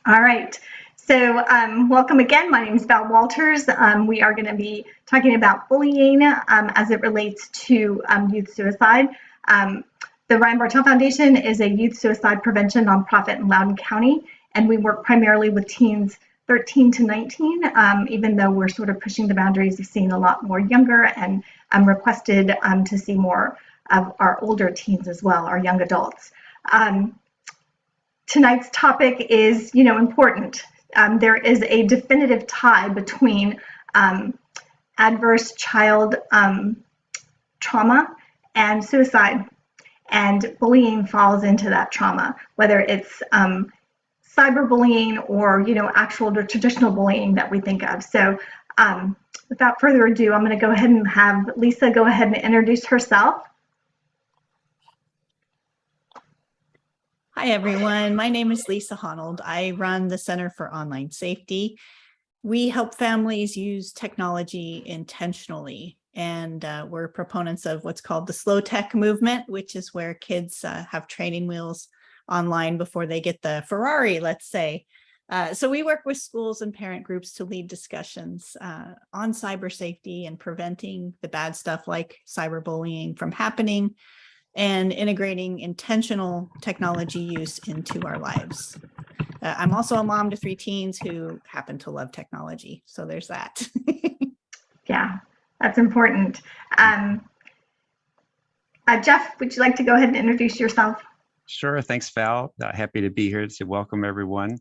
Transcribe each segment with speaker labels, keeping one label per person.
Speaker 1: All right. So welcome again. My name is Val Walters. We are going to be talking about bullying as it relates to youth suicide. The Ryan Bartel Foundation is a youth suicide prevention nonprofit in Loudoun County, and we work primarily with teens 13 to 19, even though we're sort of pushing the boundaries of seeing a lot more younger and requested to see more of our older teens as well, our young adults. Tonight's topic is, important. There is a definitive tie between adverse child trauma and suicide, and bullying falls into that trauma, whether it's cyberbullying or, actual or traditional bullying that we think of. So without further ado, I'm going to go ahead and have Lisa go ahead and introduce herself.
Speaker 2: Hi, everyone. My name is Lisa Honnold. I run the Center for Online Safety. We help families use technology intentionally, and we're proponents of what's called the slow tech movement, which is where kids have training wheels online before they get the Ferrari, let's say. So we work with schools and parent groups to lead discussions on cyber safety and preventing the bad stuff like cyberbullying from happening, and integrating intentional technology use into our lives. I'm also a mom to 3 teens who happen to love technology. So there's that.
Speaker 1: Yeah, that's important. Jeff, would you like to go ahead and introduce yourself?
Speaker 3: Sure. Thanks, Val. Happy to be here to welcome everyone.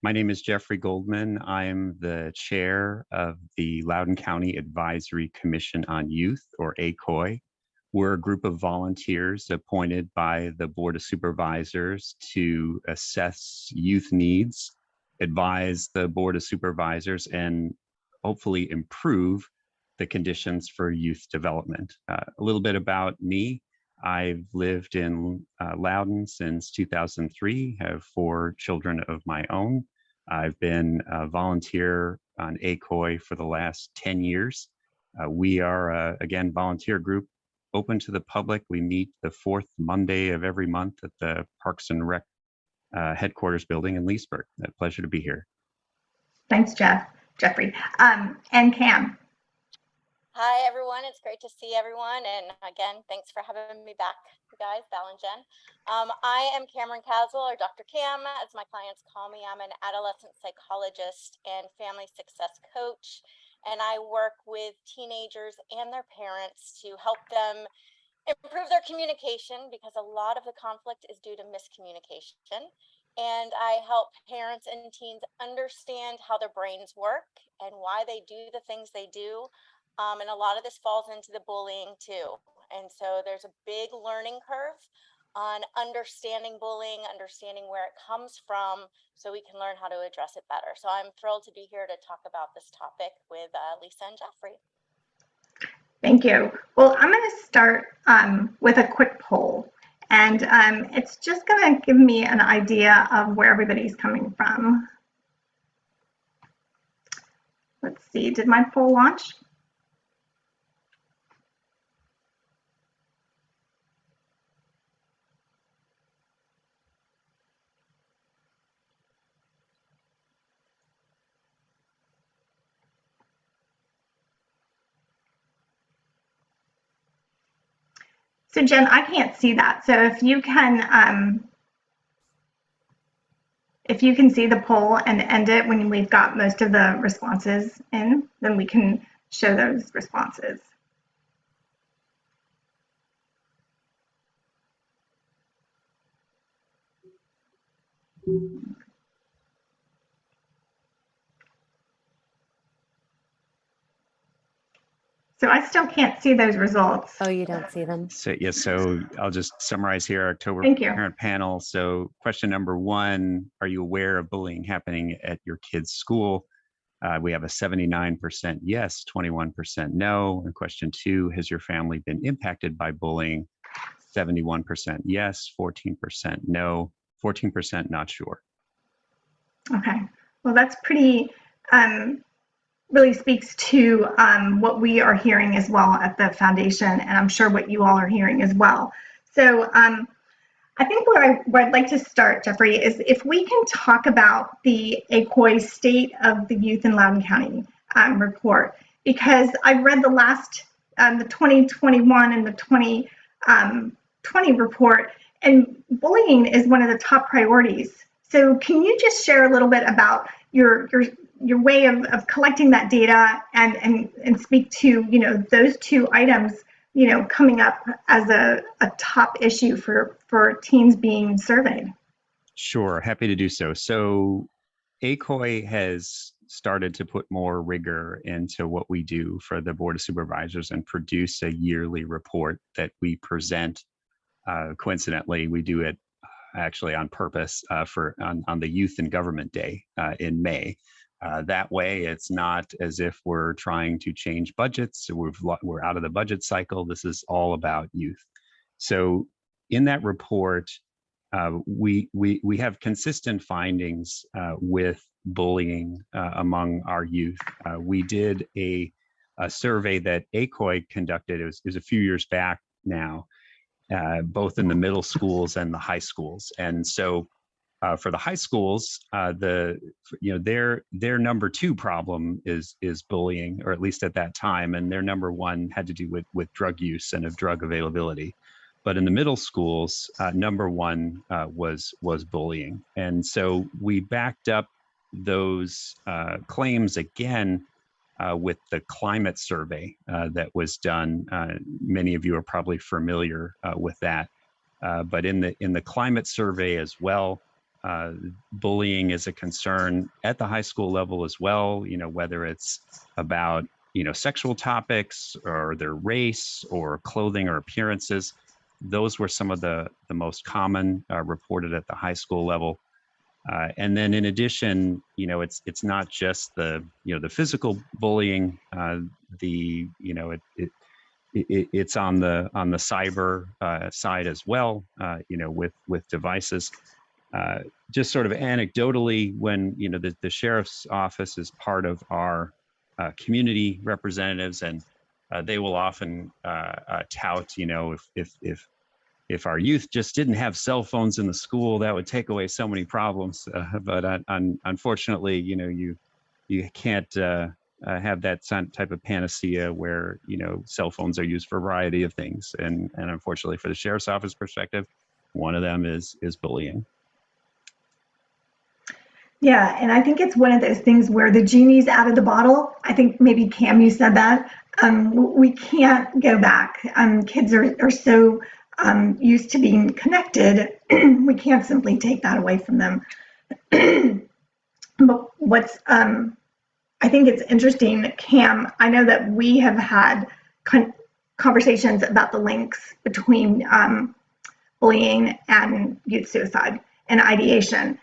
Speaker 3: My name is Jeffrey Goldman. I am the chair of the Loudoun County Advisory Commission on Youth, or ACOY. We're a group of volunteers appointed by the Board of Supervisors to assess youth needs, advise the Board of Supervisors, and hopefully improve the conditions for youth development. A little bit about me. I've lived in Loudoun since 2003, have 4 children of my own. I've been a volunteer on ACOY for the last 10 years. We are, again, volunteer group open to the public. We meet the 4th Monday of every month at the Parks and Rec headquarters building in Leesburg. A pleasure to be here.
Speaker 1: Thanks, Jeffrey. And Cam.
Speaker 4: Hi, everyone. It's great to see everyone. And again, thanks for having me back, you guys, Val and Jen. I am Cameron Caswell, or Dr. Cam, as my clients call me. I'm an adolescent psychologist and family success coach. And I work with teenagers and their parents to help them improve their communication, because a lot of the conflict is due to miscommunication. And I help parents and teens understand how their brains work and why they do the things they do. And a lot of this falls into the bullying too. And so there's a big learning curve on understanding bullying, understanding where it comes from, so we can learn how to address it better. So I'm thrilled to be here to talk about this topic with Lisa and Jeffrey.
Speaker 1: Thank you. Well, I'm going to start with a quick poll, and it's just going to give me an idea of where everybody's coming from. Let's see, did my poll launch? So Jen, I can't see that. So if you can see the poll and end it when we've got most of the responses in, then we can show those responses. So I still can't see those results.
Speaker 5: Oh, you don't see them?
Speaker 3: So I'll just summarize here our October parent panel. So question number 1, are you aware of bullying happening at your kid's school? We have a 79% yes, 21% no. And question 2, has your family been impacted by bullying? 71% yes, 14% no, 14% not sure.
Speaker 1: Okay, well, that's pretty, really speaks to what we are hearing as well at the foundation, and I'm sure what you all are hearing as well. So I think where I'd like to start, Jeffrey, is if we can talk about the ACOI State of the Youth in Loudoun County report, because I read the last, the 2021 and the 2020 report, and bullying is one of the top priorities. So can you just share a little bit about your way of collecting that data and speak to, you know, those two items, you know, coming up as a top issue for teens being surveyed?
Speaker 3: Sure, happy to do so. So ACOI has started to put more rigor into what we do for the Board of Supervisors and produce a yearly report that we present. Coincidentally, we do it actually on purpose on the Youth and Government Day in May. That way, it's not as if we're trying to change budgets. We're out of the budget cycle. This is all about youth. So in that report, we have consistent findings with bullying among our youth. We did a survey that ACOI conducted. It was a few years back now, both in the middle schools and the high schools. And so for the high schools, their number two problem is bullying, or at least at that time, and their number one had to do with drug use and of drug availability. But in the middle schools, number one was bullying. And so we backed up those claims again with the climate survey that was done. Many of you are probably familiar with that. But in the climate survey as well, bullying is a concern at the high school level as well, you know, whether it's about, you know, sexual topics or their race or clothing or appearances. Those were some of the most common reported at the high school level. And then in addition, you know, it's not just the physical bullying, it's on the cyber side as well, you know, with devices. Just sort of anecdotally, when, you know, the sheriff's office is part of our community representatives, and they will often tout, you know, if our youth just didn't have cell phones in the school, that would take away so many problems. But unfortunately, you know, you can't have that type of panacea where, you know, cell phones are used for a variety of things. And unfortunately, for the sheriff's office perspective, one of them is bullying.
Speaker 1: Yeah, and I think it's one of those things where the genie's out of the bottle. I think maybe Cam, you said that. We can't go back. Kids are so used to being connected. We can't simply take that away from them. But what's I think it's interesting, Cam, I know that we have had conversations about the links between bullying and youth suicide and ideation.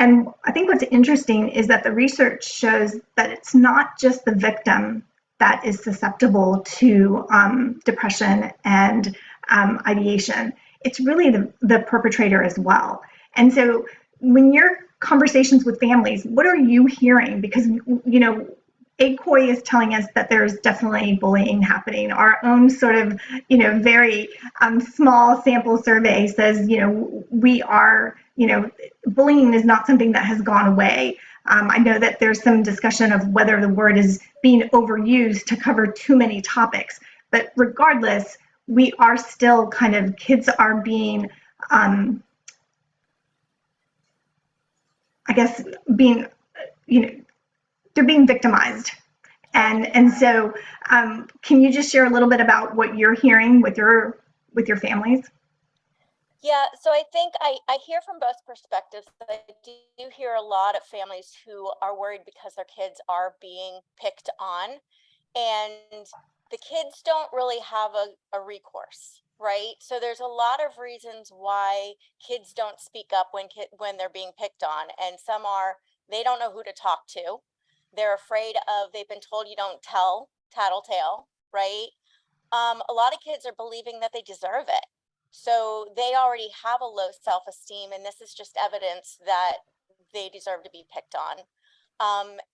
Speaker 1: And I think what's interesting is that the research shows that it's not just the victim that is susceptible to depression and ideation. It's really the perpetrator as well. And so when you're conversations with families, what are you hearing? Because, you know, ACOI is telling us that there's definitely bullying happening. Our own sort of, you know, very small sample survey says, you know, we are, you know, bullying is not something that has gone away. I know that there's some discussion of whether the word is being overused to cover too many topics, but regardless, we are still kind of, kids are being, I guess, being, you know, they're being victimized. And so can you just share a little bit about what you're hearing with your families?
Speaker 4: Yeah, so I think I hear from both perspectives. I do hear a lot of families who are worried because their kids are being picked on, and the kids don't really have a recourse, right? So there's a lot of reasons why kids don't speak up when they're being picked on, and some are they don't know who to talk to. They're afraid of, they've been told you don't tell, tattletale, right? A lot of kids are believing that they deserve it. So they already have a low self-esteem, and this is just evidence that they deserve to be picked on.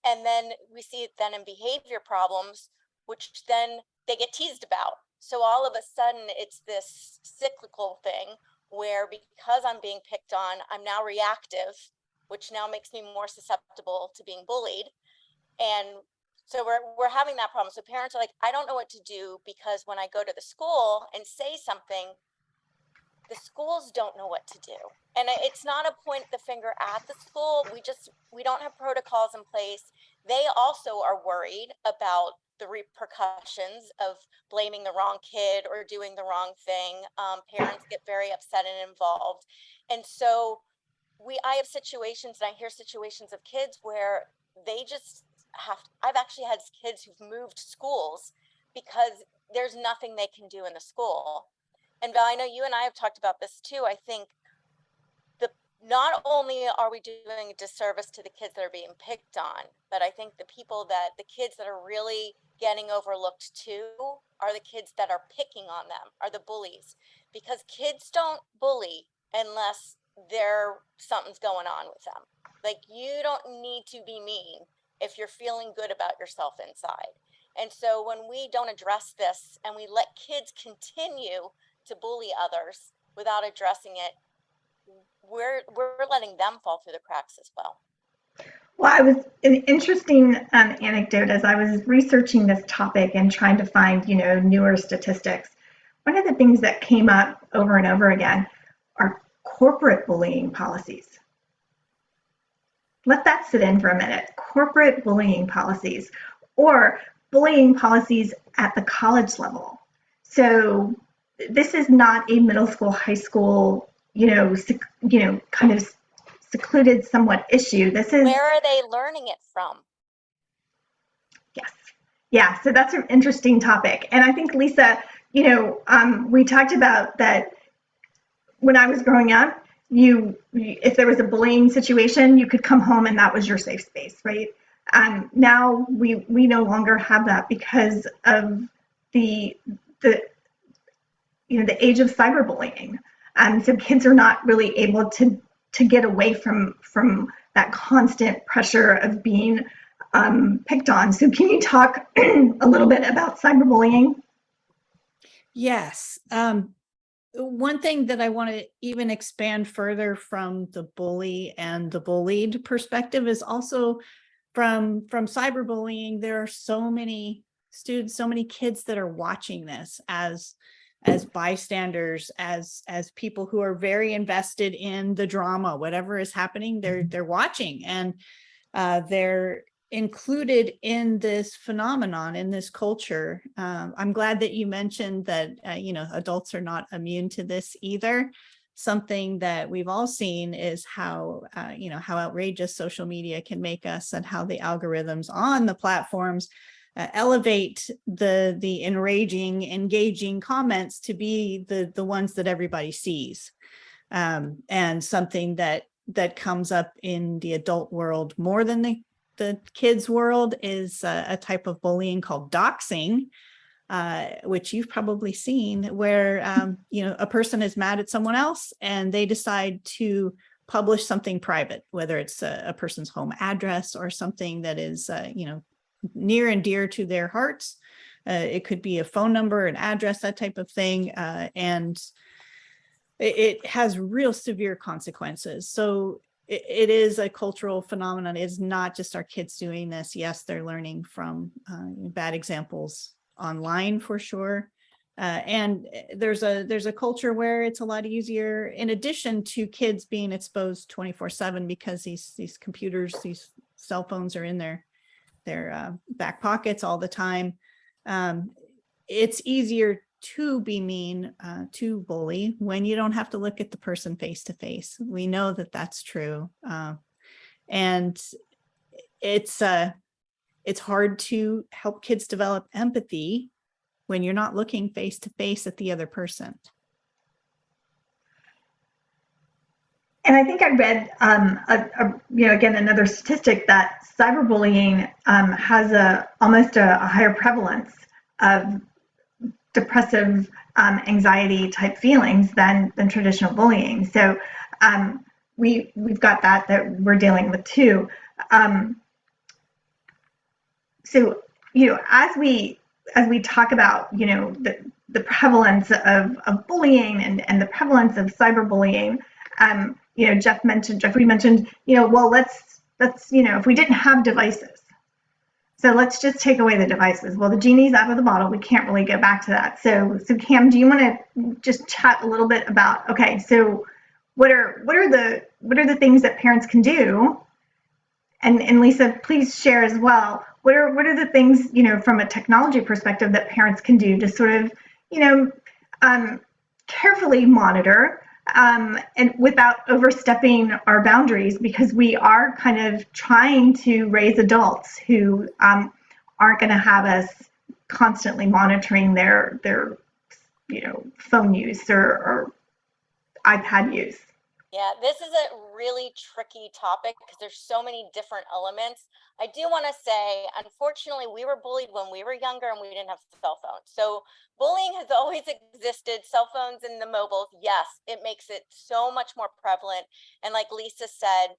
Speaker 4: And then we see it then in behavior problems, which then they get teased about. So all of a sudden it's this cyclical thing where because I'm being picked on, I'm now reactive, which now makes me more susceptible to being bullied. And so we're having that problem. So parents are like, I don't know what to do, because when I go to the school and say something, the schools don't know what to do. And it's not a point the finger at the school. We don't have protocols in place. They also are worried about the repercussions of blaming the wrong kid or doing the wrong thing. Parents get very upset and involved. And so I have situations, and I hear situations of kids where they just I've actually had kids who've moved schools because there's nothing they can do in the school. And Val, I know you and I have talked about this too. I think not only are we doing a disservice to the kids that are being picked on, but I think the kids that are really getting overlooked too are the kids that are picking on them, are the bullies. Because kids don't bully unless something's going on with them. Like, you don't need to be mean if you're feeling good about yourself inside. And so when we don't address this and we let kids continue to bully others without addressing it, we're letting them fall through the cracks as well.
Speaker 1: Well, I was an interesting anecdote as I was researching this topic and trying to find, newer statistics. One of the things that came up over and over again are corporate bullying policies. Let that sit in for a minute. Corporate bullying policies, or bullying policies at the college level. So this is not a middle school, high school, kind of secluded somewhat issue. This is,
Speaker 4: where are they learning it from?
Speaker 1: Yes. Yeah. So that's an interesting topic. And I think, Lisa, we talked about that when I was growing up, if there was a bullying situation, you could come home and that was your safe space, right? Now we no longer have that because of the age of cyberbullying. So kids are not really able to get away from that constant pressure of being picked on. So can you talk a little bit about cyberbullying?
Speaker 2: Yes. One thing that I want to even expand further from the bully and the bullied perspective is also from cyberbullying. There are so many students, so many kids that are watching this as bystanders, as people who are very invested in the drama, whatever is happening, they're watching, and they're included in this phenomenon, in this culture. I'm glad that you mentioned that, adults are not immune to this either. Something that we've all seen is how outrageous social media can make us, and how the algorithms on the platforms elevate the enraging, engaging comments to be the ones that everybody sees. And something that comes up in the adult world more than the kids' world is a type of bullying called doxing, which you've probably seen, where a person is mad at someone else and they decide to publish something private, whether it's a person's home address or something that is near and dear to their hearts. It could be a phone number, an address, that type of thing, and it has real severe consequences. So it is a cultural phenomenon. It's not just our kids doing this. Yes, they're learning from bad examples online for sure. And there's a culture where it's a lot easier, in addition to kids being exposed 24/7, because these computers, these cell phones are in their back pockets all the time. It's easier to be mean, to bully, when you don't have to look at the person face to face. We know that that's true. And it's hard to help kids develop empathy when you're not looking face to face at the other person.
Speaker 1: And I think I read, again, another statistic that cyberbullying has almost a higher prevalence of depressive, anxiety type feelings than traditional bullying. So we've got that we're dealing with too. So as we talk about the prevalence of bullying and the prevalence of cyberbullying. Jeffrey mentioned, well, let's if we didn't have devices, so let's just take away the devices. Well, the genie's out of the bottle. We can't really go back to that. So Cam, do you want to just chat a little bit about, okay, so what are the things that parents can do? And Lisa, please share as well. What are the things, from a technology perspective that parents can do to sort of, carefully monitor and without overstepping our boundaries, because we are kind of trying to raise adults who aren't going to have us constantly monitoring their phone use or iPad use.
Speaker 4: Yeah, this is a really tricky topic because there's so many different elements. I do want to say, unfortunately, we were bullied when we were younger and we didn't have cell phones. So bullying has always existed. Cell phones and the mobiles, yes, it makes it so much more prevalent. And like Lisa said,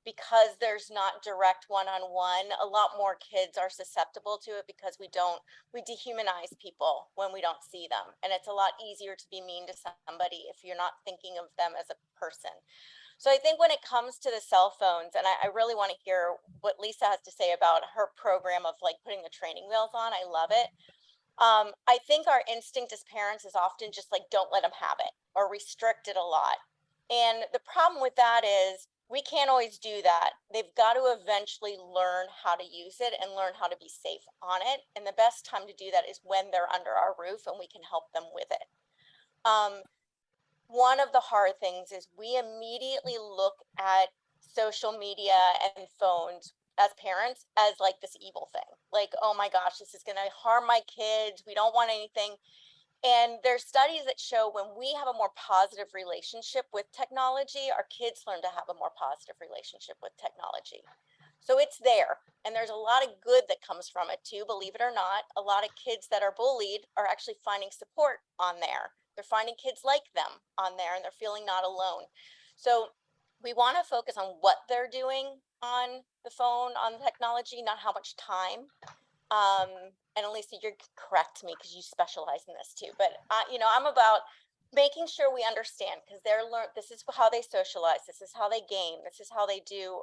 Speaker 4: because there's not direct one-on-one, a lot more kids are susceptible to it because we dehumanize people when we don't see them. And it's a lot easier to be mean to somebody if you're not thinking of them as a person. So I think when it comes to the cell phones, and I really want to hear what Lisa has to say about her program of like putting the training wheels on. I love it. I think our instinct as parents is often just like, don't let them have it or restrict it a lot. And the problem with that is we can't always do that. They've got to eventually learn how to use it and learn how to be safe on it. And the best time to do that is when they're under our roof and we can help them with it. One of the hard things is we immediately look at social media and phones as parents as like this evil thing. Like, oh my gosh, this is going to harm my kids. We don't want anything. And there's studies that show when we have a more positive relationship with technology, our kids learn to have a more positive relationship with technology. So it's there. And there's a lot of good that comes from it too, believe it or not. A lot of kids that are bullied are actually finding support on there. They're finding kids like them on there and they're feeling not alone. So we want to focus on what they're doing on the phone, on the technology, not how much time. And Elisa, you're correct me because you specialize in this too. But I'm about making sure we understand because this is how they socialize. This is how they game. This is how they do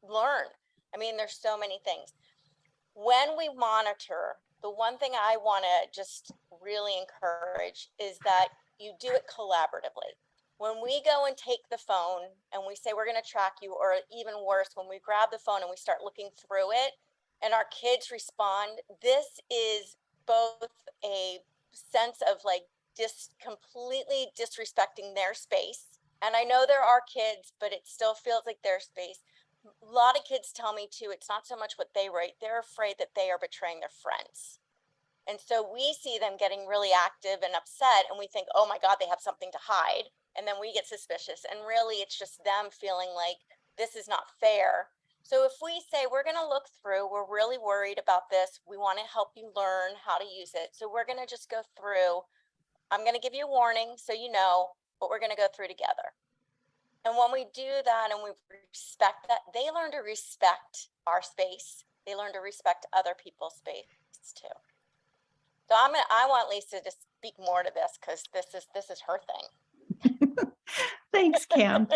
Speaker 4: learn. I mean, there's so many things. When we monitor, the one thing I want to just really encourage is that you do it collaboratively. When we go and take the phone and we say we're going to track you, or even worse, when we grab the phone and we start looking through it, and our kids respond, this is both a sense of like completely disrespecting their space. And I know there are kids, but it still feels like their space. A lot of kids tell me too, it's not so much what they write, they're afraid that they are betraying their friends. And so we see them getting really active and upset and we think, oh my God, they have something to hide. And then we get suspicious. And really it's just them feeling like this is not fair. So if we say we're going to look through, we're really worried about this, we want to help you learn how to use it. So we're going to just go through. I'm going to give you a warning so you know, but we're going to go through together. And when we do that and we respect that, they learn to respect our space. They learn to respect other people's space too. So I want Lisa to speak more to this because this is her thing.
Speaker 2: Thanks, Cam.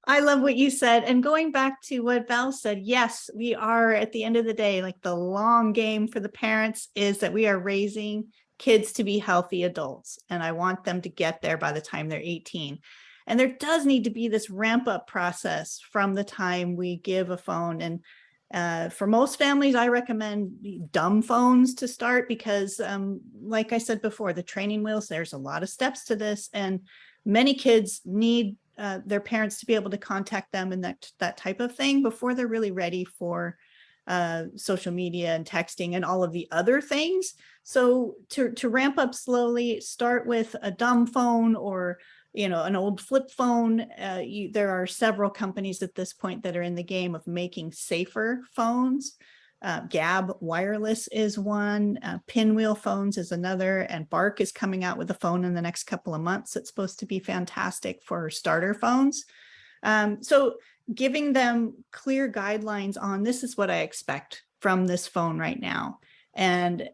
Speaker 2: I love what you said. And going back to what Val said, yes, we are at the end of the day, like the long game for the parents is that we are raising kids to be healthy adults. And I want them to get there by the time they're 18. And there does need to be this ramp up process from the time we give a phone. And for most families, I recommend dumb phones to start because like I said before, the training wheels, there's a lot of steps to this. And many kids need their parents to be able to contact them and that type of thing before they're really ready for social media and texting and all of the other things. So to ramp up slowly, start with a dumb phone or an old flip phone. There are several companies at this point that are in the game of making safer phones. Gab Wireless is one, Pinwheel Phones is another, and Bark is coming out with a phone in the next couple of months. It's supposed to be fantastic for starter phones. So giving them clear guidelines on this is what I expect from this phone right now. And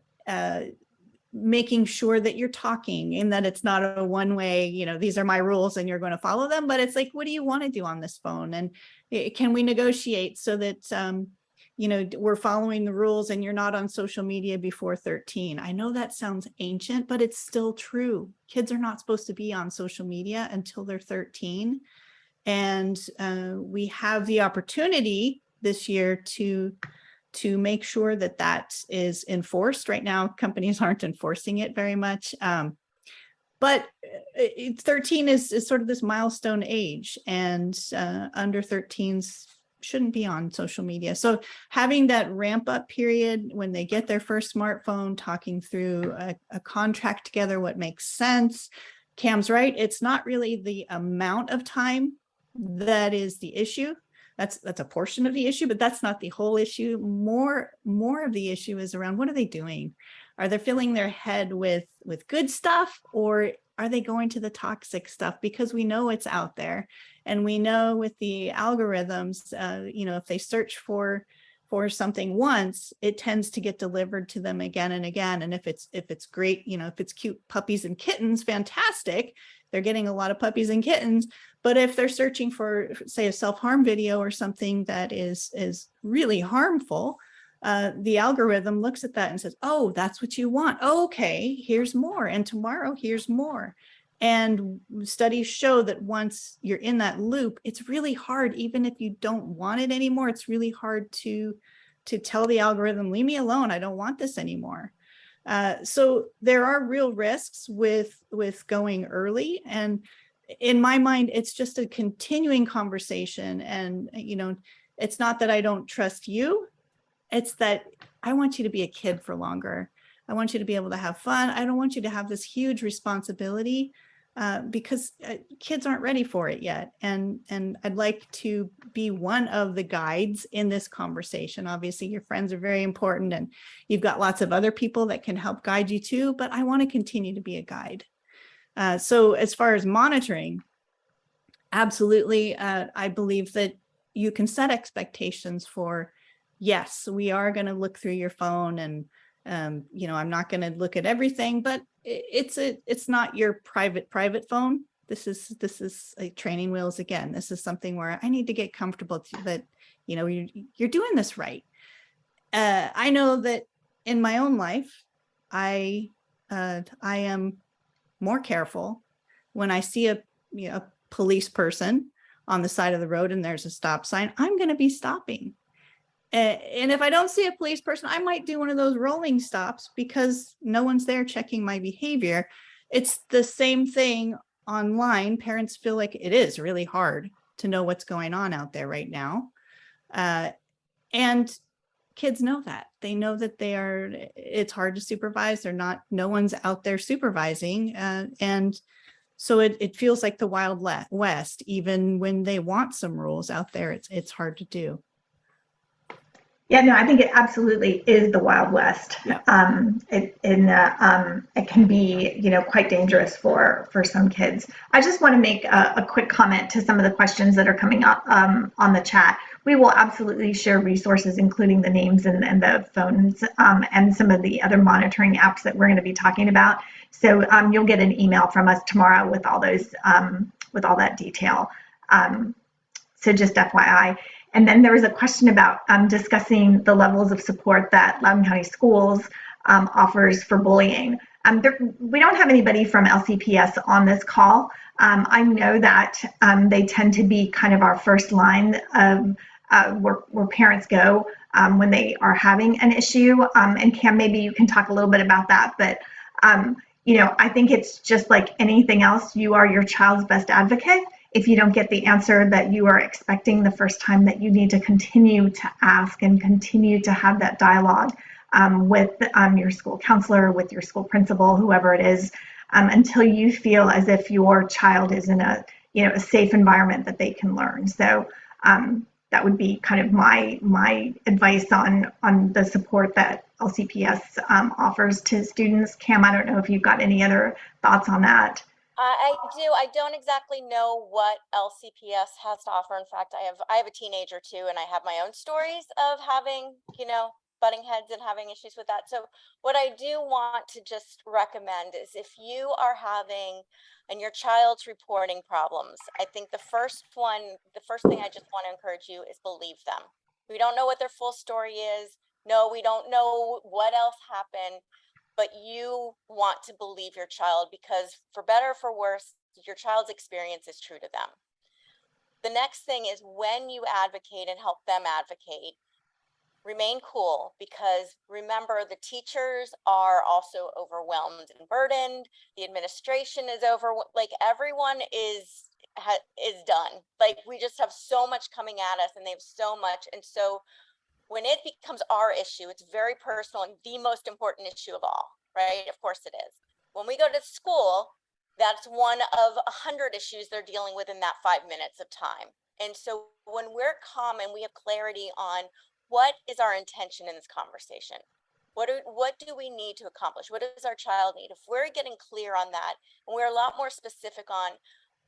Speaker 2: making sure that you're talking and that it's not a one way, these are my rules and you're going to follow them, but it's like, what do you want to do on this phone? And can we negotiate so that, we're following the rules and you're not on social media before 13. I know that sounds ancient, but it's still true. Kids are not supposed to be on social media until they're 13. And we have the opportunity this year to make sure that that is enforced. Right now, companies aren't enforcing it very much. But 13 is sort of this milestone age, and under 13s shouldn't be on social media. So having that ramp up period when they get their first smartphone, talking through a contract together, what makes sense. Cam's right. It's not really the amount of time that is the issue. That's a portion of the issue, but that's not the whole issue. More of the issue is around, what are they doing? Are they filling their head with good stuff, or are they going to the toxic stuff? Because we know it's out there, and we know with the algorithms, if they search for something once, it tends to get delivered to them again and again. And if it's great, if it's cute puppies and kittens, fantastic. They're getting a lot of puppies and kittens. But if they're searching for, say, a self-harm video or something that is really harmful, the algorithm looks at that and says, oh, that's what you want. Okay, here's more. And tomorrow, here's more. And studies show that once you're in that loop, it's really hard, even if you don't want it anymore, it's really hard to tell the algorithm, leave me alone, I don't want this anymore. So there are real risks with going early. And in my mind, it's just a continuing conversation. And, it's not that I don't trust you. It's that I want you to be a kid for longer. I want you to be able to have fun. I don't want you to have this huge responsibility because kids aren't ready for it yet. And I'd like to be one of the guides in this conversation. Obviously, your friends are very important, and you've got lots of other people that can help guide you too, but I want to continue to be a guide. So as far as monitoring, absolutely, I believe that you can set expectations for, yes, we are going to look through your phone, and I'm not going to look at everything, but it's not your private phone. This is like training wheels again. This is something where I need to get comfortable that you're doing this right. I know that in my own life, I am more careful when I see a police person on the side of the road and there's a stop sign. I'm going to be stopping. And if I don't see a police person, I might do one of those rolling stops because no one's there checking my behavior. It's the same thing online. Parents feel like it is really hard to know what's going on out there right now. And kids know that. They know that it's hard to supervise. No one's out there supervising. And so it feels like the Wild West. Even when they want some rules out there, it's hard to do.
Speaker 1: Yeah, no, I think it absolutely is the Wild West.
Speaker 2: Yeah.
Speaker 1: It can be, quite dangerous for some kids. I just want to make a quick comment to some of the questions that are coming up on the chat. We will absolutely share resources, including the names and the phones and some of the other monitoring apps that we're going to be talking about. So you'll get an email from us tomorrow with all those, with all that detail. So just FYI. And then there was a question about discussing the levels of support that Loudoun County Schools offers for bullying. We don't have anybody from LCPS on this call. I know that they tend to be kind of our first line of where parents go when they are having an issue. And Cam, maybe you can talk a little bit about that. But, I think it's just like anything else. You are your child's best advocate. If you don't get the answer that you are expecting the first time, that you need to continue to ask and continue to have that dialogue with your school counselor, with your school principal, whoever it is, until you feel as if your child is in a safe environment that they can learn. So that would be kind of my advice on the support that LCPS offers to students. Cam, I don't know if you've got any other thoughts on that.
Speaker 4: I do. I don't exactly know what LCPS has to offer. In fact, I have a teenager too, and I have my own stories of having, butting heads and having issues with that. So what I do want to just recommend is if you are having and your child's reporting problems, I think the first thing I just want to encourage you is believe them. We don't know what their full story is. No, we don't know what else happened, but you want to believe your child because for better or for worse, your child's experience is true to them. The next thing is when you advocate and help them advocate, remain cool because remember the teachers are also overwhelmed and burdened. The administration is like everyone is done. Like we just have so much coming at us and they have so much. And so when it becomes our issue, it's very personal and the most important issue of all, right? Of course it is. When we go to school, that's one of 100 issues they're dealing with in that 5 minutes of time. And so when we're calm and we have clarity on what is our intention in this conversation, what do we need to accomplish? What does our child need? If we're getting clear on that, and we're a lot more specific on,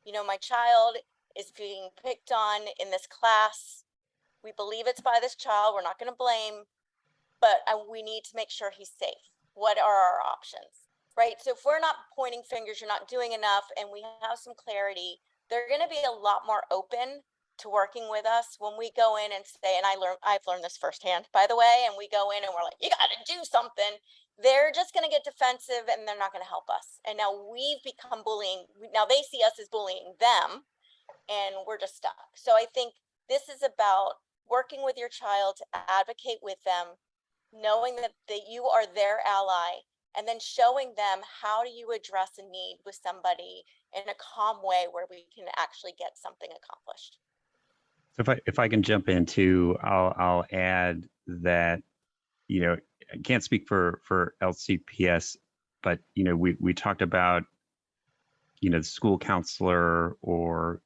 Speaker 4: you know, my child is being picked on in this class. We believe it's by this child. We're not going to blame, but we need to make sure he's safe. What are our options, right? So if we're not pointing fingers, you're not doing enough, and we have some clarity, they're going to be a lot more open to working with us when we go in and say, and I've learned this firsthand, by the way, and we go in and we're like, you got to do something. They're just going to get defensive and they're not going to help us. And now we've become bullying. Now they see us as bullying them and we're just stuck. So I think this is about working with your child to advocate with them, knowing that you are their ally, and then showing them how do you address a need with somebody in a calm way where we can actually get something accomplished.
Speaker 3: So if I can jump in too, I'll add that, you know, I can't speak for LCPS, but, you know, we talked about, you know, the school counselor or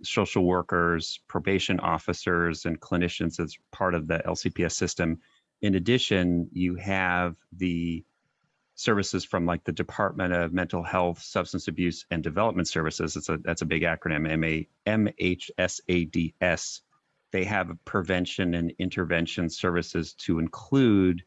Speaker 3: social workers, probation officers, and clinicians as part of the LCPS system. In addition, you have the services from like the Department of Mental Health, Substance Abuse, and Development Services. That's a big acronym, MHSADS. They have prevention and intervention services to include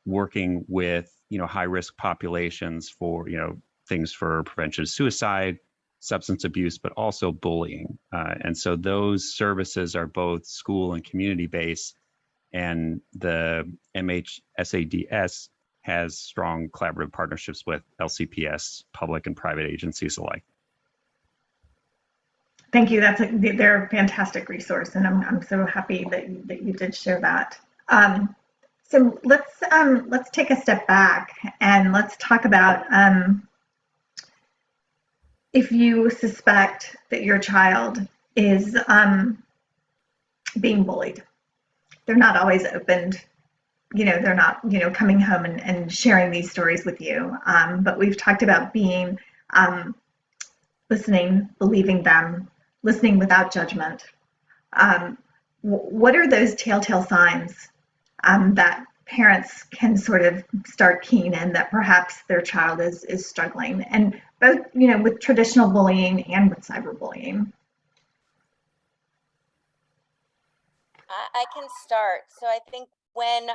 Speaker 3: working with, you know, high-risk populations for, you know, things for prevention of suicide, substance abuse, but also bullying. And so those services are both school and community-based, and the MHSADS has strong collaborative partnerships with LCPS, public and private agencies alike.
Speaker 1: Thank you. They're a fantastic resource, and I'm so happy that you did share that. So let's take a step back and let's talk about if you suspect that your child is being bullied. They're not always opened. You know, they're not, you know, coming home and sharing these stories with you. But we've talked about being listening, believing them, listening without judgment. What are those telltale signs that parents can sort of start keying in that perhaps their child is struggling, and both, you know, with traditional bullying and with cyberbullying?
Speaker 4: I can start. So I think when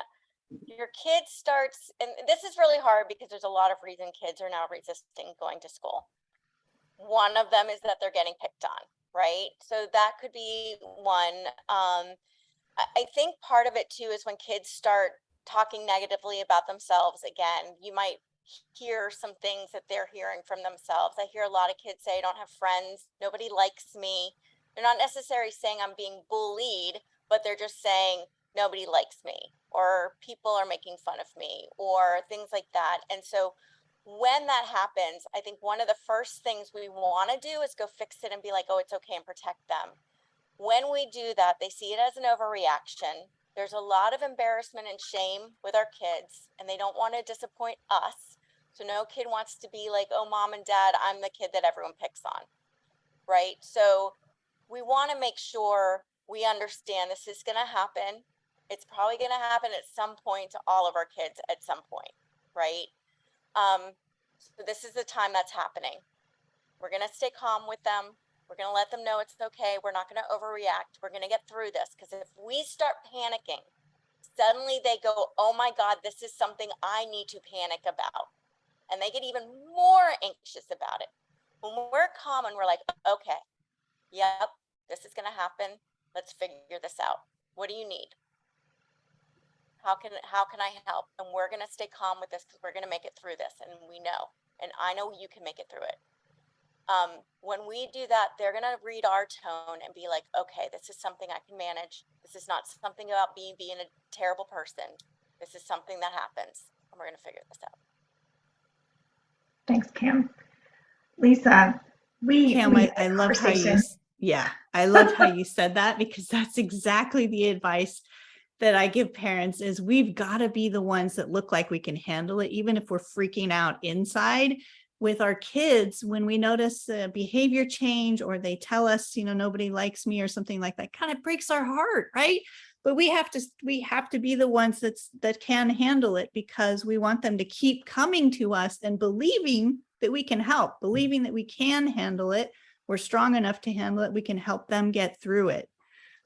Speaker 4: your kid starts, and this is really hard because there's a lot of reasons kids are now resisting going to school. One of them is that they're getting picked on, right? So that could be one. I think part of it too is when kids start talking negatively about themselves again, you might hear some things that they're hearing from themselves. I hear a lot of kids say, I don't have friends, nobody likes me. They're not necessarily saying I'm being bullied, but they're just saying nobody likes me, or people are making fun of me, or things like that. And so when that happens, I think one of the first things we want to do is go fix it and be like, oh, it's okay, and protect them. When we do that, they see it as an overreaction. There's a lot of embarrassment and shame with our kids, and they don't want to disappoint us. So no kid wants to be like, oh, mom and dad, I'm the kid that everyone picks on, right? So we want to make sure we understand this is going to happen. It's probably going to happen at some point to all of our kids at some point, right? So this is the time that's happening. We're going to stay calm with them. We're going to let them know it's okay. We're not going to overreact. We're going to get through this, because if we start panicking, suddenly they go, oh my God, this is something I need to panic about. And they get even more anxious about it. When we're calm and we're like, okay, yep, this is going to happen. Let's figure this out. What do you need? How can I help? And we're going to stay calm with this because we're going to make it through this. And we know, and I know you can make it through it. When we do that, they're going to read our tone and be like, okay, this is something I can manage. This is not something about me being a terrible person. This is something that happens, and we're going to figure this out.
Speaker 1: Thanks, Cam. Lisa,
Speaker 2: Cam, I love how I love how you said that, because that's exactly the advice that I give parents is we've got to be the ones that look like we can handle it, even if we're freaking out inside. With our kids, when we notice a behavior change or they tell us, nobody likes me or something like that, kind of breaks our heart, right? But we have to be the ones that can handle it, because we want them to keep coming to us and believing that we can help, believing that we can handle it. We're strong enough to handle it. We can help them get through it.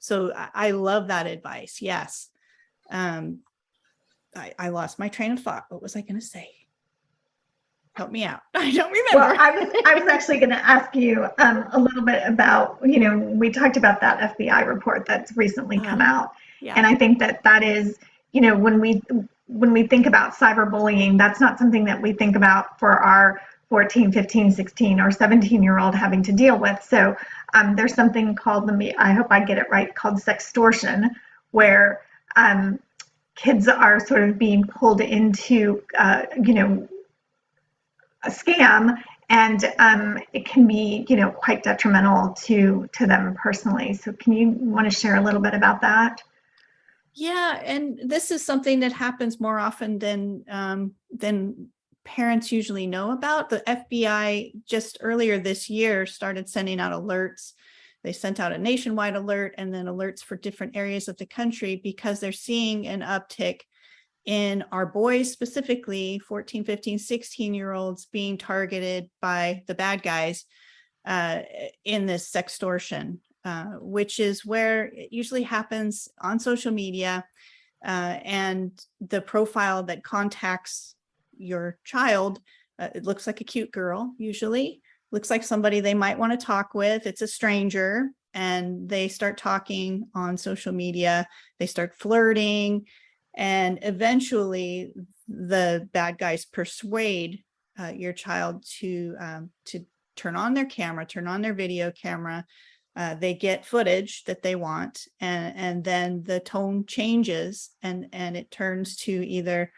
Speaker 2: So I love that advice. Yes. I lost my train of thought. What was I going to say? Help me out. I don't remember.
Speaker 1: Well, I was actually going to ask you a little bit about, we talked about that FBI report that's recently come out.
Speaker 2: Yeah.
Speaker 1: And I think that is, when we think about cyberbullying, that's not something that we think about for our 14, 15, 16, or 17-year-old having to deal with. So there's something called, I hope I get it right, called sextortion, where kids are sort of being pulled into, a scam, and it can be, quite detrimental to them personally. So can you want to share a little bit about that?
Speaker 2: Yeah, and this is something that happens more often than parents usually know about. The FBI just earlier this year started sending out alerts. They sent out a nationwide alert and then alerts for different areas of the country, because they're seeing an uptick in our boys, specifically 14, 15, 16-year-olds being targeted by the bad guys in this sextortion, which is where it usually happens on social media. And the profile that contacts your child, it looks like a cute girl, usually looks like somebody they might want to talk with. It's a stranger, and they start talking on social media. They start flirting, and eventually the bad guys persuade your child to turn on their camera, turn on their video camera. They get footage that they want, and then the tone changes, and it turns to either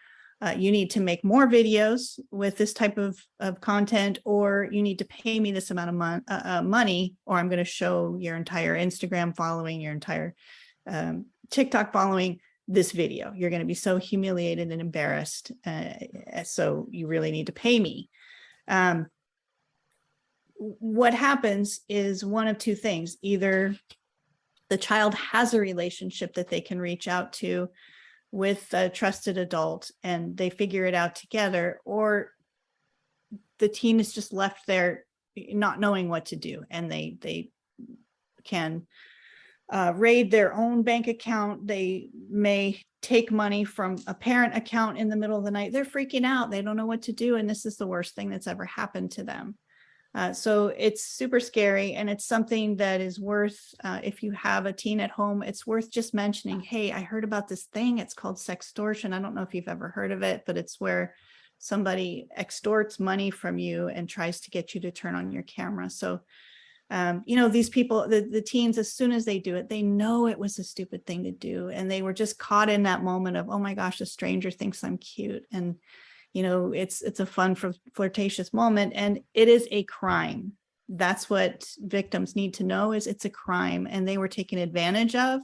Speaker 2: you need to make more videos with this type of content, or you need to pay me this amount of money, or I'm going to show your entire Instagram following, your entire TikTok following this video. You're going to be so humiliated and embarrassed. So you really need to pay me. What happens is one of two things. Either the child has a relationship that they can reach out to with a trusted adult and they figure it out together, or the teen is just left there not knowing what to do, and they can raid their own bank account. They may take money from a parent account in the middle of the night. They're freaking out. They don't know what to do. And this is the worst thing that's ever happened to them. So it's super scary. And it's something that is worth, if you have a teen at home, it's worth just mentioning, hey, I heard about this thing. It's called sextortion. I don't know if you've ever heard of it, but it's where somebody extorts money from you and tries to get you to turn on your camera. So these people, the teens, as soon as they do it, they know it was a stupid thing to do. And they were just caught in that moment of, oh my gosh, a stranger thinks I'm cute. And, it's a fun, flirtatious moment. And it is a crime. That's what victims need to know, is it's a crime, and they were taken advantage of.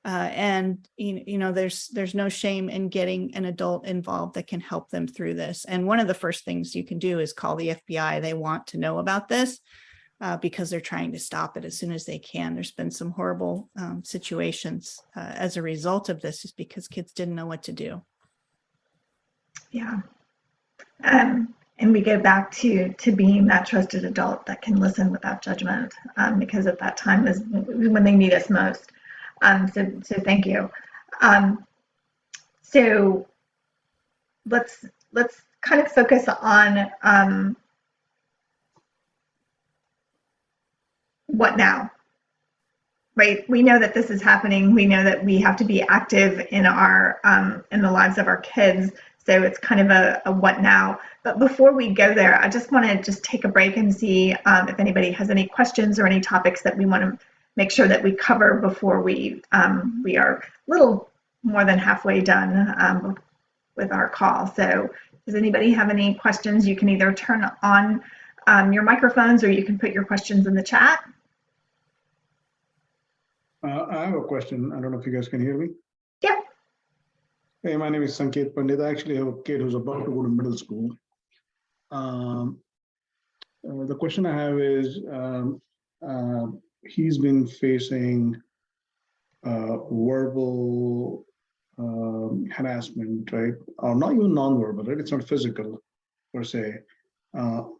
Speaker 2: And, there's no shame in getting an adult involved that can help them through this. And one of the first things you can do is call the FBI. They want to know about this. Because they're trying to stop it as soon as they can. There's been some horrible situations as a result of this, just because kids didn't know what to do.
Speaker 1: Yeah. And we go back to being that trusted adult that can listen without judgment, because at that time is when they need us most. So thank you. So let's kind of focus on what now, right? We know that this is happening. We know that we have to be active in our in the lives of our kids. So it's kind of a what now. But before we go there, I just want to just take a break and see if anybody has any questions or any topics that we want to make sure that we cover before we are a little more than halfway done with our call. So does anybody have any questions? You can either turn on your microphones or you can put your questions in the chat.
Speaker 5: I have a question. I don't know if you guys can hear me.
Speaker 1: Yeah.
Speaker 5: Hey, my name is Sanket Pandit. I actually have a kid who's about to go to middle school. The question I have is, he's been facing verbal harassment, right? Or not even non-verbal, right? It's not physical per se,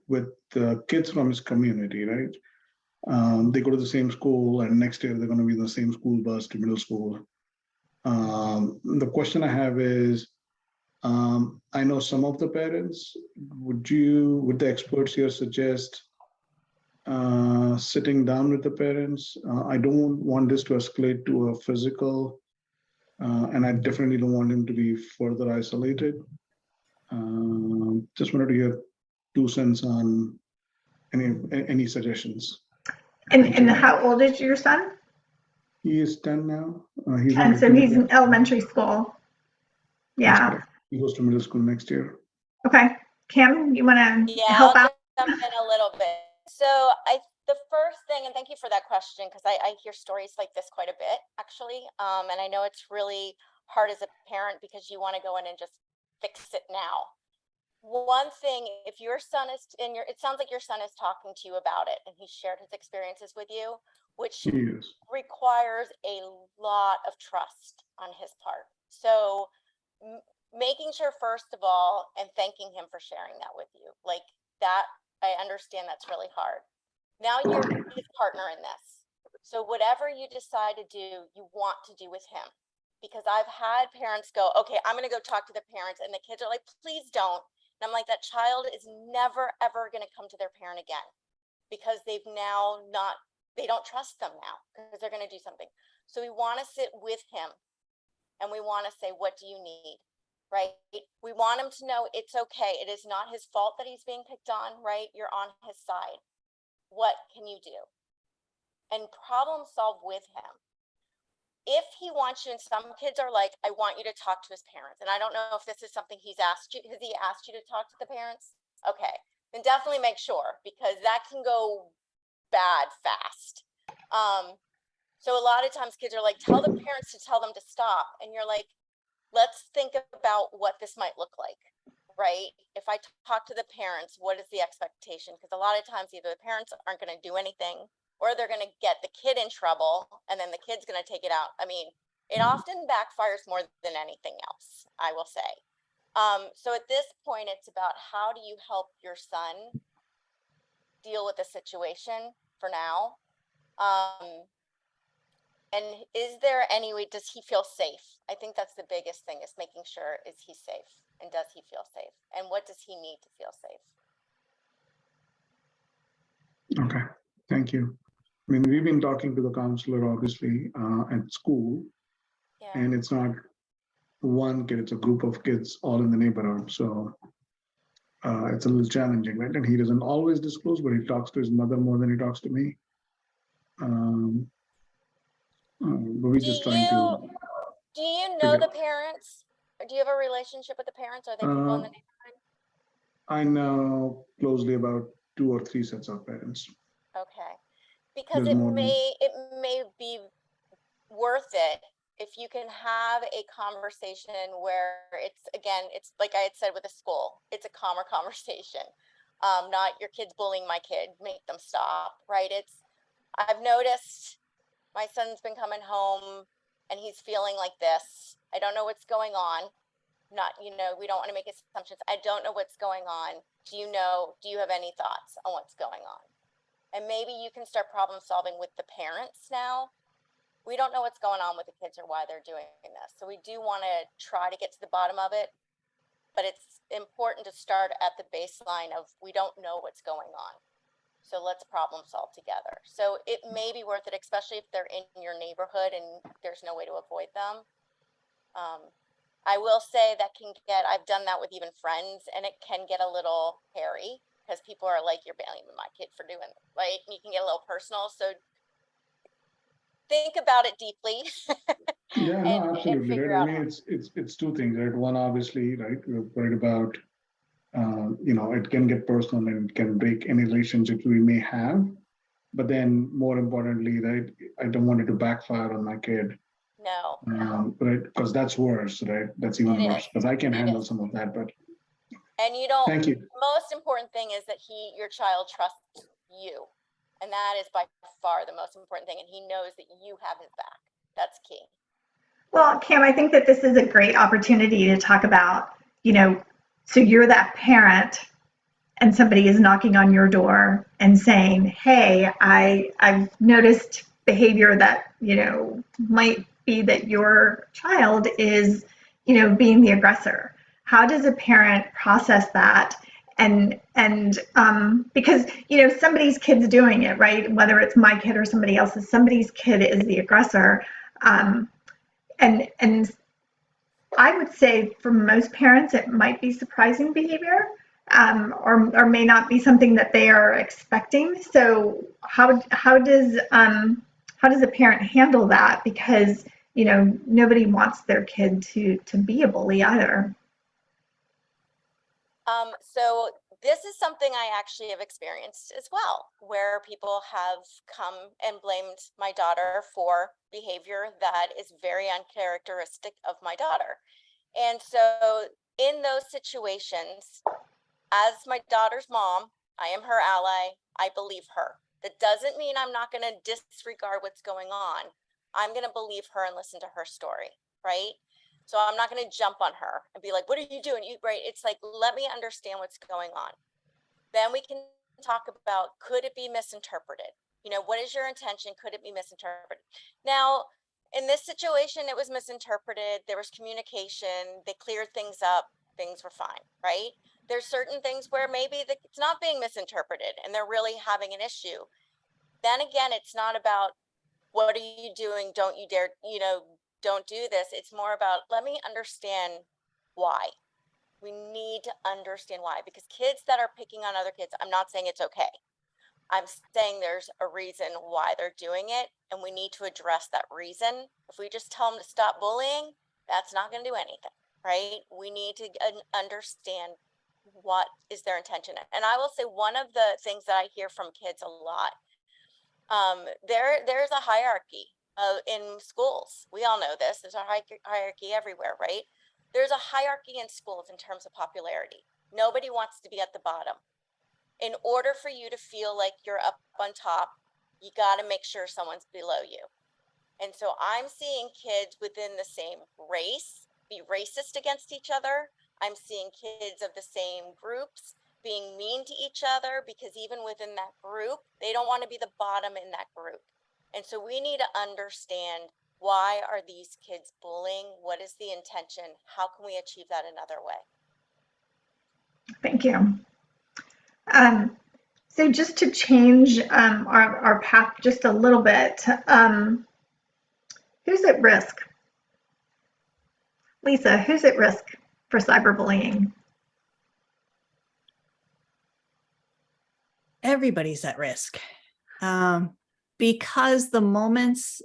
Speaker 5: with the kids from his community, right? They go to the same school, and next year they're going to be in the same school bus to middle school. The question I have is, I know some of the parents, would the experts here suggest sitting down with the parents? I don't want this to escalate to a physical, and I definitely don't want him to be further isolated. Just wanted to hear 2 cents on any suggestions.
Speaker 1: And how old is your son?
Speaker 5: He is 10 now. He's
Speaker 1: 10, so he's in elementary school. Yeah.
Speaker 5: He goes to middle school next year.
Speaker 1: Okay. Kim, you want to help
Speaker 4: I'll
Speaker 1: out?
Speaker 4: jump in a little bit. So the first thing, and thank you for that question, because I hear stories like this quite a bit, actually. And I know it's really hard as a parent because you want to go in and just fix it now. One thing, if your son is it sounds like your son is talking to you about it and he's shared his experiences with you, which requires a lot of trust on his part. So making sure, first of all, and thanking him for sharing that with you, like that, I understand that's really hard. Now you're his partner in this. So whatever you decide to do, you want to do with him. Because I've had parents go, okay, I'm going to go talk to the parents, and the kids are like, please don't. And I'm like, that child is never, ever going to come to their parent again, because they don't trust them now because they're going to do something. So we want to sit with him and we want to say, what do you need? Right? We want him to know it's okay. It is not his fault that he's being picked on, right? You're on his side. What can you do? And problem solve with him. If he wants you, and some kids are like, I want you to talk to his parents. And I don't know if this is something he's asked you. Has he asked you to talk to the parents? Okay, then definitely make sure, because that can go bad fast. So a lot of times kids are like, tell the parents to tell them to stop. And you're like, let's think about what this might look like, right? If I talk to the parents, what is the expectation? Because a lot of times either the parents aren't going to do anything, or they're going to get the kid in trouble, and then the kid's going to take it out. I mean, it often backfires more than anything else, I will say. So at this point, it's about how do you help your son deal with the situation for now? And is there any way, does he feel safe? I think that's the biggest thing, is making sure, is he safe? And does he feel safe? And what does he need to feel safe?
Speaker 5: Okay, thank you. I mean, we've been talking to the counselor, obviously, at school, and it's not one kid, it's a group of kids all in the neighborhood. So it's a little challenging, right? And he doesn't always disclose, but he talks to his mother more than he talks to me. But we're just trying to.
Speaker 4: Do you know the parents? Or do you have a relationship with the parents? Are they people in the neighborhood?
Speaker 5: I know closely about 2 or 3 sets of parents.
Speaker 4: Okay, because it may be worth it if you can have a conversation where it's like I had said with the school, it's a calmer conversation. Not your kid's bullying my kid, make them stop, right? I've noticed my son's been coming home and he's feeling like this. I don't know what's going on. We don't want to make assumptions. I don't know what's going on. Do you have any thoughts on what's going on? And maybe you can start problem solving with the parents now, we don't know what's going on with the kids or why they're doing this. So we do want to try to get to the bottom of it, but it's important to start at the baseline of we don't know what's going on. So let's problem solve together. So it may be worth it, especially if they're in your neighborhood and there's no way to avoid them. I will say that I've done that with even friends, and it can get a little hairy because people are like, you're bailing my kid for doing it, right? And you can get a little personal. So think about it deeply.
Speaker 5: Yeah, no,
Speaker 4: and
Speaker 5: absolutely,
Speaker 4: figure
Speaker 5: right? I
Speaker 4: out
Speaker 5: mean, it's two things, right? One, obviously, right, we're worried about, you know, it can get personal and it can break any relationships we may have. But then more importantly, right, I don't want it to backfire on my kid.
Speaker 4: No,
Speaker 5: Right, because that's worse, right? That's even
Speaker 4: It
Speaker 5: worse,
Speaker 4: is.
Speaker 5: because I can
Speaker 4: It
Speaker 5: handle
Speaker 4: is.
Speaker 5: some of that, but
Speaker 4: and you don't,
Speaker 5: thank you.
Speaker 4: most important thing is that your child trusts you. And that is by far the most important thing. And he knows that you have his back. That's key.
Speaker 1: Well, Cam, I think that this is a great opportunity to talk about, so you're that parent and somebody is knocking on your door and saying, hey, I've noticed behavior that, might be that your child is, being the aggressor. How does a parent process that? And because, somebody's kid's doing it, right? Whether it's my kid or somebody else's, somebody's kid is the aggressor. And I would say for most parents, it might be surprising behavior, or may not be something that they are expecting. So how does a parent handle that? Because nobody wants their kid to be a bully either.
Speaker 4: So this is something I actually have experienced as well, where people have come and blamed my daughter for behavior that is very uncharacteristic of my daughter. And so in those situations, as my daughter's mom, I am her ally. I believe her. That doesn't mean I'm not going to disregard what's going on. I'm going to believe her and listen to her story, right? So I'm not going to jump on her and be like, what are you doing? Right? It's like, let me understand what's going on. Then we can talk about, could it be misinterpreted? What is your intention? Could it be misinterpreted? Now, in this situation, it was misinterpreted. There was communication. They cleared things up. Things were fine, right? There's certain things where maybe it's not being misinterpreted and they're really having an issue. Then again, it's not about what are you doing? Don't you dare, don't do this. It's more about, let me understand why. We need to understand why, because kids that are picking on other kids, I'm not saying it's okay. I'm saying there's a reason why they're doing it, and we need to address that reason. If we just tell them to stop bullying, that's not going to do anything, right? We need to understand what is their intention. And I will say one of the things that I hear from kids a lot, there's a hierarchy in schools. We all know this. There's a hierarchy everywhere, right? There's a hierarchy in schools in terms of popularity. Nobody wants to be at the bottom. In order for you to feel like you're up on top, you got to make sure someone's below you. And so I'm seeing kids within the same race be racist against each other. I'm seeing kids of the same groups being mean to each other, because even within that group, they don't want to be the bottom in that group. And so we need to understand, why are these kids bullying? What is the intention? How can we achieve that another way?
Speaker 1: Thank you. So just to change our path just a little bit, who's at risk? Lisa, who's at risk for cyberbullying?
Speaker 2: Everybody's at risk. Because the moments,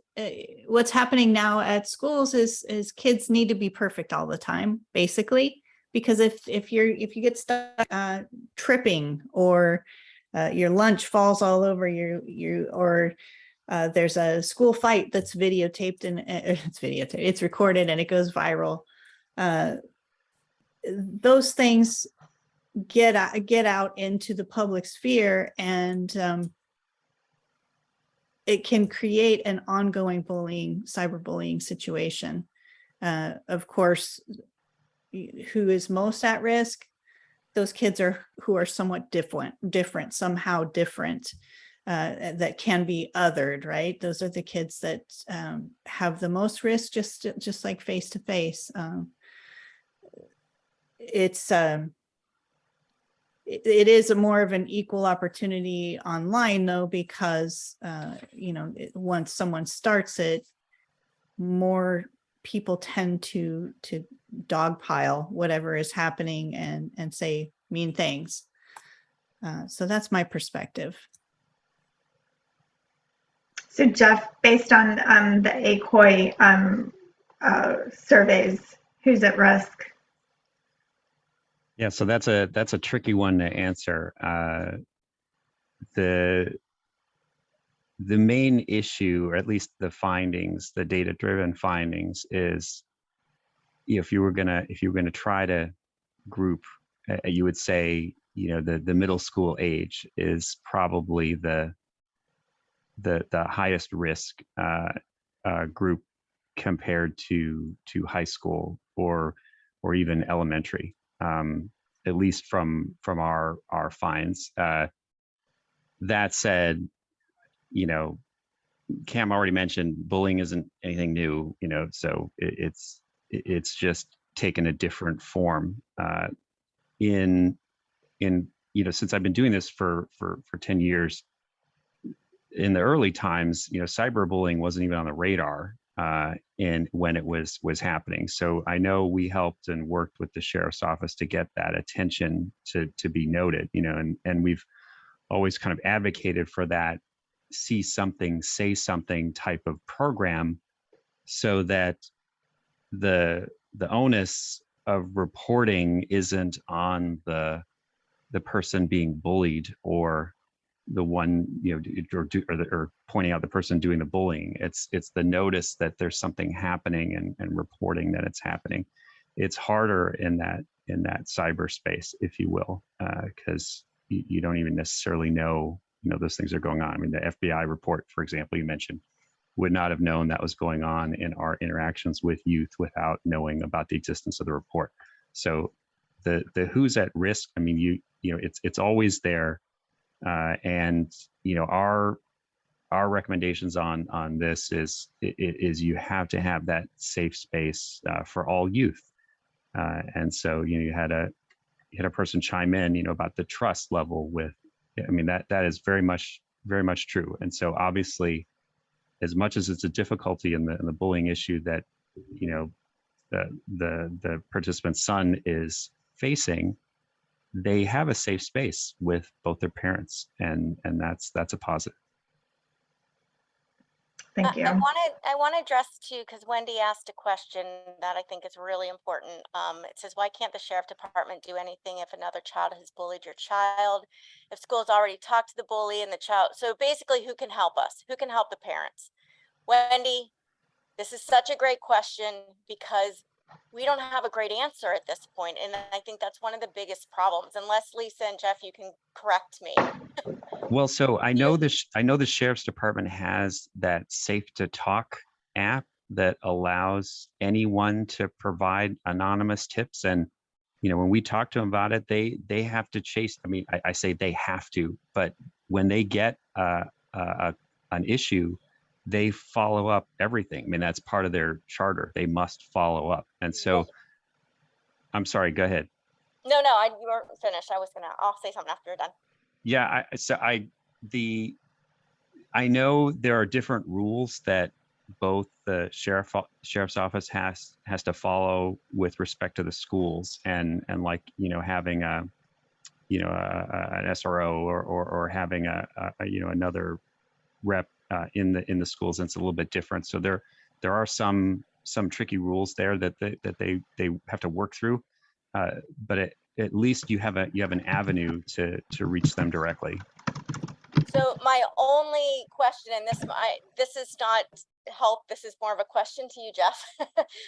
Speaker 2: what's happening now at schools is kids need to be perfect all the time, basically. Because if you get stuck tripping, or your lunch falls all over you, or there's a school fight that's videotaped and it's recorded and it goes viral, those things get out into the public sphere, and it can create an ongoing cyberbullying situation. Of course, who is most at risk? Those kids who are somewhat somehow different. that can be othered, right? Those are the kids that have the most risk, just like face to face. It is a more of an equal opportunity online, though, because once someone starts it, more people tend to dogpile whatever is happening and say mean things. So that's my perspective.
Speaker 1: So Jeff, based on the ACOI surveys, who's at risk?
Speaker 3: Yeah, so that's a tricky one to answer. The main issue, or at least the findings, the data-driven findings, is if you were gonna try to group, you would say the middle school age is probably the highest risk group compared to high school or even elementary, at least from our finds. That said, Cam already mentioned bullying isn't anything new, so it's just taken a different form. Since I've been doing this for 10 years, in the early times, cyberbullying wasn't even on the radar when it was happening. So I know we helped and worked with the sheriff's office to get that attention to be noted, and we've always kind of advocated for that see something, say something type of program, so that the onus of reporting isn't on the person being bullied or the one, or pointing out the person doing the bullying. It's the notice that there's something happening and reporting that it's happening. It's harder in that cyberspace, if you will, because you don't even necessarily know those things are going on. I mean, the FBI report, for example, you mentioned, would not have known that was going on in our interactions with youth without knowing about the existence of the report. So the who's at risk, I mean, it's always there. And our recommendations on this is you have to have that safe space for all youth. And so you had a person chime in about the trust level with, I mean, that is very much true. And so obviously, as much as it's a difficulty in the bullying issue that the participant's son is facing, they have a safe space with both their parents, and that's a positive.
Speaker 1: Thank you.
Speaker 4: I want to address too, because Wendy asked a question that I think is really important. It says, why can't the sheriff department do anything if another child has bullied your child? If school's already talked to the bully and the child, so basically, who can help us? Who can help the parents? Wendy, this is such a great question because we don't have a great answer at this point, and I think that's one of the biggest problems. Unless Lisa and Jeff, you can correct me.
Speaker 3: Well, so I know the sheriff's department has that Safe to Talk app that allows anyone to provide anonymous tips. And when we talk to them about it, they have to chase. I mean, I say they have to, but when they get an issue, they follow up everything. I mean, that's part of their charter. They must follow up. And so, I'm sorry, go ahead.
Speaker 4: No, you weren't finished. I'll say something after you're done.
Speaker 3: Yeah, I know there are different rules that both the sheriff's office has to follow with respect to the schools, and like having an SRO or having another rep in the schools, and it's a little bit different. So there are some tricky rules there that they have to work through, but at least you have an avenue to reach them directly.
Speaker 4: So my only question, and this is not help, this is more of a question to you, Jeff.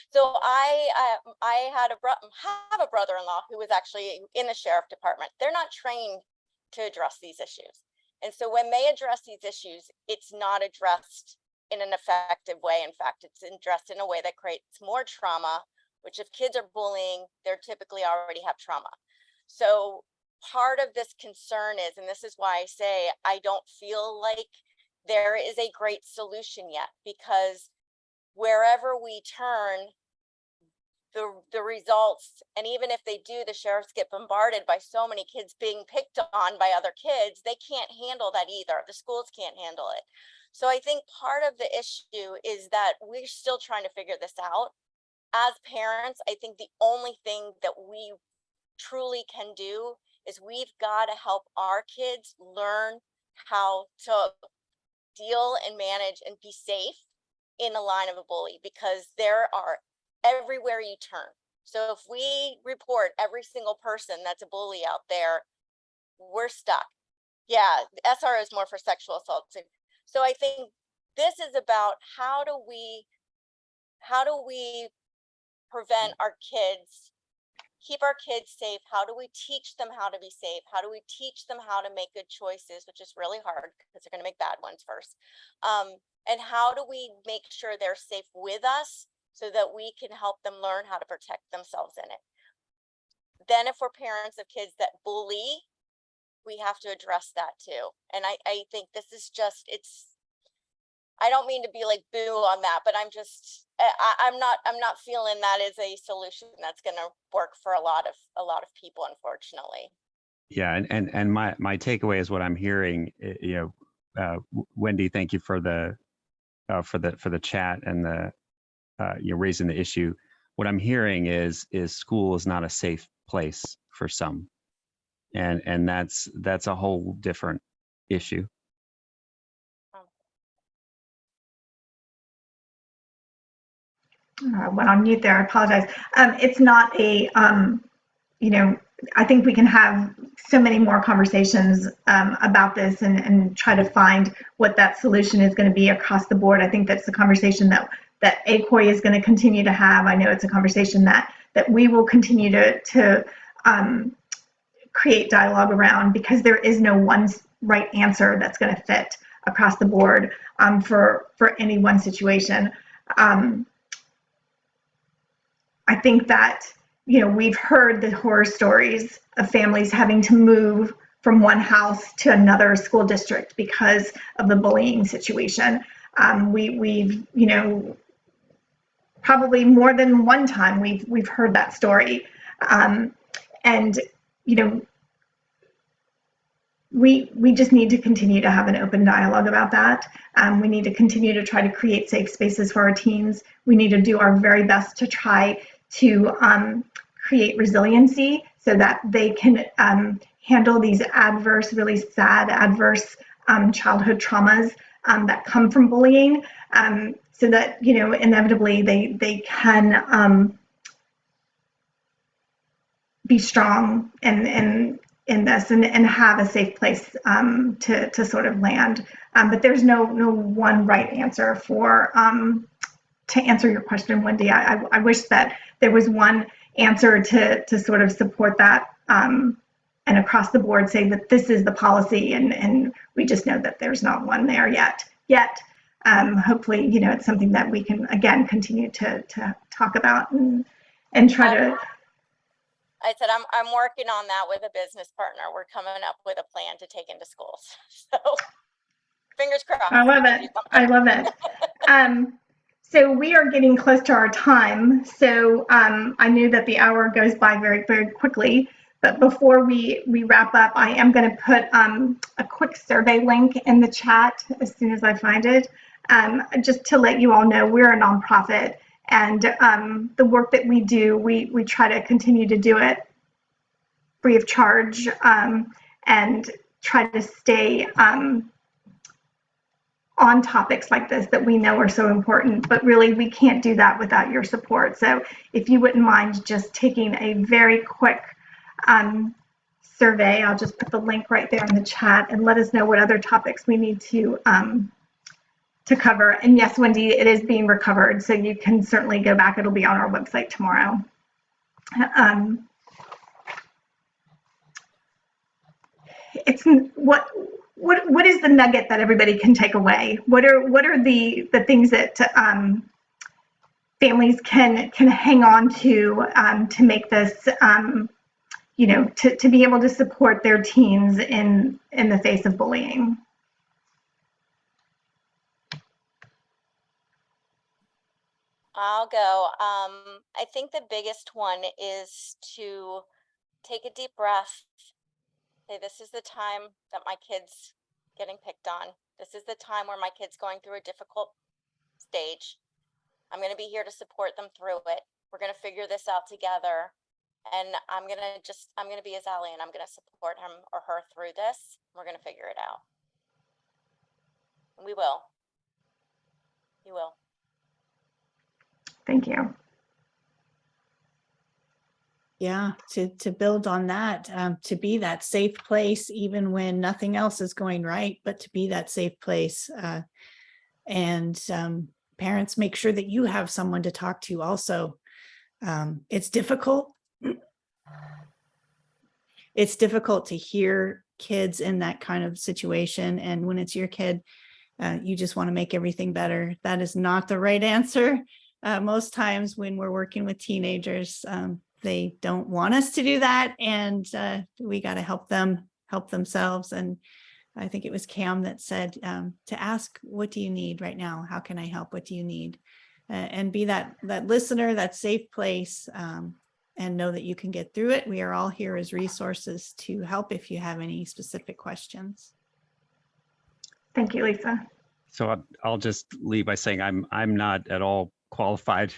Speaker 4: So I have a brother-in-law who was actually in the sheriff department. They're not trained to address these issues. And so when they address these issues, it's not addressed in an effective way. In fact, it's addressed in a way that creates more trauma, which if kids are bullying, they're typically already have trauma. So part of this concern is, and this is why I say I don't feel like there is a great solution yet, because wherever we turn, the results, and even if they do, the sheriffs get bombarded by so many kids being picked on by other kids. They can't handle that either. The schools can't handle it. So I think part of the issue is that we're still trying to figure this out. As parents, I think the only thing that we truly can do is we've got to help our kids learn how to deal and manage and be safe in the line of a bully, because there are everywhere you turn. So if we report every single person that's a bully out there, we're stuck. Yeah, SR is more for sexual assault. So I think this is about how do we prevent our kids, keep our kids safe? How do we teach them how to be safe? How do we teach them how to make good choices, which is really hard because they're going to make bad ones first. And how do we make sure they're safe with us so that we can help them learn how to protect themselves in it? Then if we're parents of kids that bully, we have to address that too. And I think this is just, I don't mean to be like boo on that, but I'm not feeling that is a solution that's going to work for a lot of people, unfortunately.
Speaker 3: Yeah, and my takeaway is what I'm hearing. Wendy, thank you for the chat and the you're raising the issue. What I'm hearing is school is not a safe place for some, and that's a whole different issue.
Speaker 1: Went on mute there. I apologize. It's not a, I think we can have so many more conversations about this and try to find what that solution is going to be across the board. I think that's the conversation that ACOI is going to continue to have. I know it's a conversation that we will continue to create dialogue around, because there is no one right answer that's going to fit across the board for any one situation. I think that, we've heard the horror stories of families having to move from one house to another school district because of the bullying situation. We've probably more than one time we've heard that story. And, we just need to continue to have an open dialogue about that. We need to continue to try to create safe spaces for our teens. We need to do our very best to try to create resiliency so that they can handle these really sad, adverse childhood traumas that come from bullying, so that, inevitably they can be strong and in this and have a safe place to sort of land. But there's no one right answer to answer your question, Wendy. I wish that there was one answer to sort of support that and across the board say that this is the policy, and we just know that there's not one there yet. Hopefully, it's something that we can, again, continue to talk about and try to.
Speaker 4: I said, I'm working on that with a business partner. We're coming up with a plan to take into schools. So fingers crossed.
Speaker 1: I love it. So we are getting close to our time. So I knew that the hour goes by very, very quickly. But before we wrap up, I am going to put a quick survey link in the chat as soon as I find it, just to let you all know we're a nonprofit. And the work that we do, we try to continue to do it free of charge, and try to stay on topics like this that we know are so important. But really, we can't do that without your support. So if you wouldn't mind just taking a very quick survey, I'll just put the link right there in the chat, and let us know what other topics we need to cover. And yes, Wendy, it is being recovered, so you can certainly go back. It'll be on our website tomorrow. It's what is the nugget that everybody can take away? What are the things that families can hang on to make this to be able to support their teens in the face of bullying.
Speaker 4: I'll go. I think the biggest one is to take a deep breath. Say, this is the time that my kid's getting picked on. This is the time where my kid's going through a difficult stage. I'm going to be here to support them through it. We're going to figure this out together. And I'm going to be his ally, and I'm going to support him or her through this. We're going to figure it out. We will. You will.
Speaker 1: Thank you.
Speaker 2: Yeah, to build on that, to be that safe place, even when nothing else is going right, but to be that safe place. And parents, make sure that you have someone to talk to also. It's difficult. It's difficult to hear kids in that kind of situation. And when it's your kid, you just want to make everything better. That is not the right answer. Most times when we're working with teenagers, they don't want us to do that. And we got to help them help themselves. And I think it was Cam that said to ask, what do you need right now? How can I help? What do you need? And be that listener, that safe place, and know that you can get through it. We are all here as resources to help if you have any specific questions.
Speaker 1: Thank you, Lisa.
Speaker 3: So I'll just leave by saying I'm not at all qualified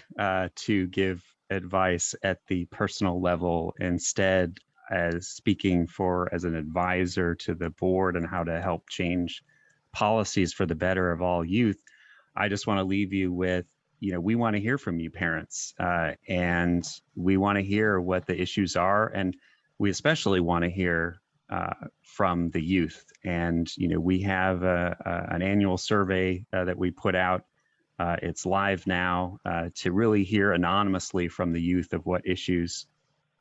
Speaker 3: to give advice at the personal level. Instead, as speaking as an advisor to the board and how to help change policies for the better of all youth, I just want to leave you with, we want to hear from you parents, and we want to hear what the issues are. And we especially want to hear from the youth. And, we have an annual survey that we put out. It's live now to really hear anonymously from the youth of what issues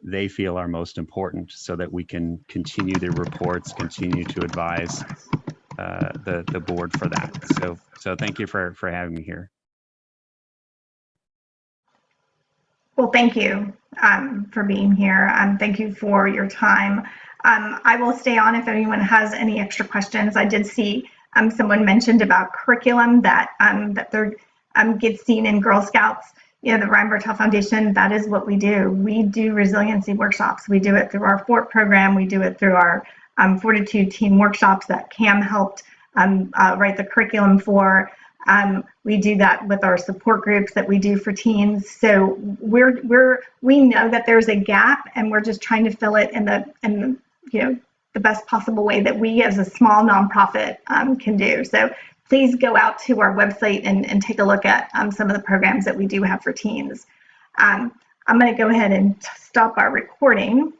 Speaker 3: they feel are most important, so that we can continue the reports, continue to advise the board for that. So thank you for having me here.
Speaker 1: Well, thank you for being here. Thank you for your time. I will stay on if anyone has any extra questions. I did see someone mentioned about curriculum that gets seen in Girl Scouts. The Ryan Bartel Foundation, that is what we do. We do resiliency workshops. We do it through our FORT program. We do it through our FORTitude team workshops that Cam helped write the curriculum for. We do that with our support groups that we do for teens. So we know that there's a gap, and we're just trying to fill it in the best possible way that we as a small nonprofit can do. So please go out to our website and take a look at some of the programs that we do have for teens. I'm going to go ahead and stop our recording.